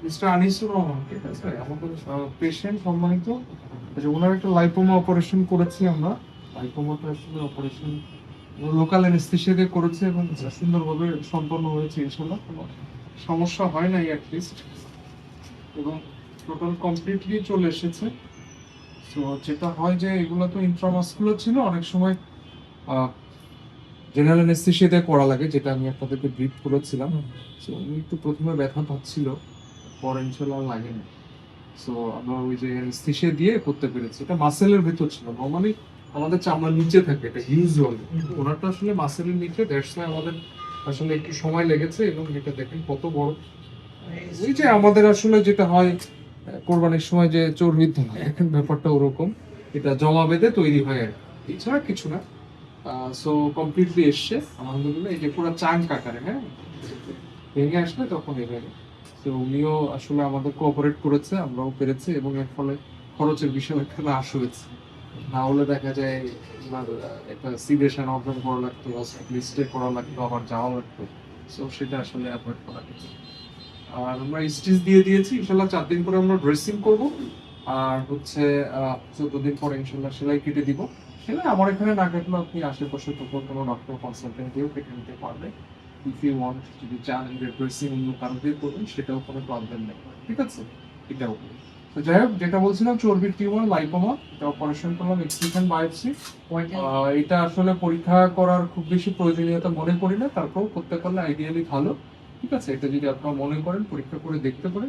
Mister Anisur Rahman, ঠিক আছে, আমাদের পেশেন্ট সম্মানিত। যে ওনার একটা লাইপোমা অপারেশন করেছি আমরা। লাইপোমাটা আসলে অপারেশন লোকাল অ্যানেস্থেসিয়া দিয়ে করেছে এবং সুন্দরভাবে সম্পন্ন হয়েছে, ইনশাল্লাহ কোনো সমস্যা হয় নাই অ্যাটলিস্ট, এবং টোটাল কমপ্লিটলি চলে এসেছে। তো যেটা হয় যে এগুলো তো ইন্ট্রামাসকুলার ছিল, অনেক সময় জেনারেল অ্যানেস্থেসিয়া দিয়ে করা লাগে, যেটা আমি আপনাদেরকে ব্রিফ করেছিলাম। সো উনি একটু প্রথমে ব্যথা পাচ্ছিল, পরে ইনশাল্লাহ আর লাগেনি। সো আমরা ওই যে অ্যানেস্থেসিয়া দিয়ে করতে পেরেছি। এটা মাসেলের ভেতর ছিল, নরমালি আমাদের চামড়ার নিচে থাকে এটা ইউজুয়ালি, ওনারটা আসলে মাসেলের নিচে, দ্যাটস ওয়াই আমাদের আসলে একটু সময় লেগেছে। এবং এটা দেখেন কত বড়, ওই যে আমাদের আসলে যেটা হয় কোরবানির সময় যে চর্বির ধোঁয়া, এখন ব্যাপারটা ওরকম, এটা জমা বেঁধে তৈরি হয় আর কি। এছাড়া কিছু না। সো কমপ্লিটলি এসছে আলহামদুলিল্লাহ। এই যে পুরো চাঙ্ক আকারে, হ্যাঁ, ভেঙে আসলে তখন এভাবে। তো উনিও আসলে আমাদের কোঅপারেট করেছে, আমরাও পেরেছি, এবং এর ফলে খরচের বিষয় একটা হ্রাস হয়েছে। না হলে দেখা যায় ওনার একটা সিডেশন অর্জন করা লাগতো, হসপিটাল স্টে করা লাগতো, আবার যাওয়া লাগতো। সো সেটা আসলে অ্যাভয়েড করা গেছে। আর আমরা স্টিচ দিয়ে দিয়েছি, ইনশাল্লাহ 4 দিন পরে আমরা ড্রেসিং করব। আর হচ্ছে 14 দিন পরে ইনশাল্লাহ সেলাই কেটে দিব। সেলাই আমার এখানে না কাটলে আপনি আশেপাশে তো কোনো ডক্টর কনসালটেন্ট দিয়েও কেটে নিতে পারবে। ইফ ইউ ওয়ান্ট, যদি চান যে ড্রেসিং অন্য কারো দিয়ে করবেন, সেটাও কোনো প্রবলেম নেই, ঠিক আছে। এটাও, তো যাই হোক, যেটা বলছিলাম চর্বির টিউমার লাইপোমা, এটা অপারেশন করলাম, এক্সিশন বায়োপসি। এটা আসলে পরীক্ষা করার খুব বেশি প্রয়োজনীয়তা মনে করি না, তারপরেও করতে পারলে আইডিয়ালি ভালো। ঠিক আছে, এটা যদি আপনারা মনে করেন পরীক্ষা করে দেখতে পারেন।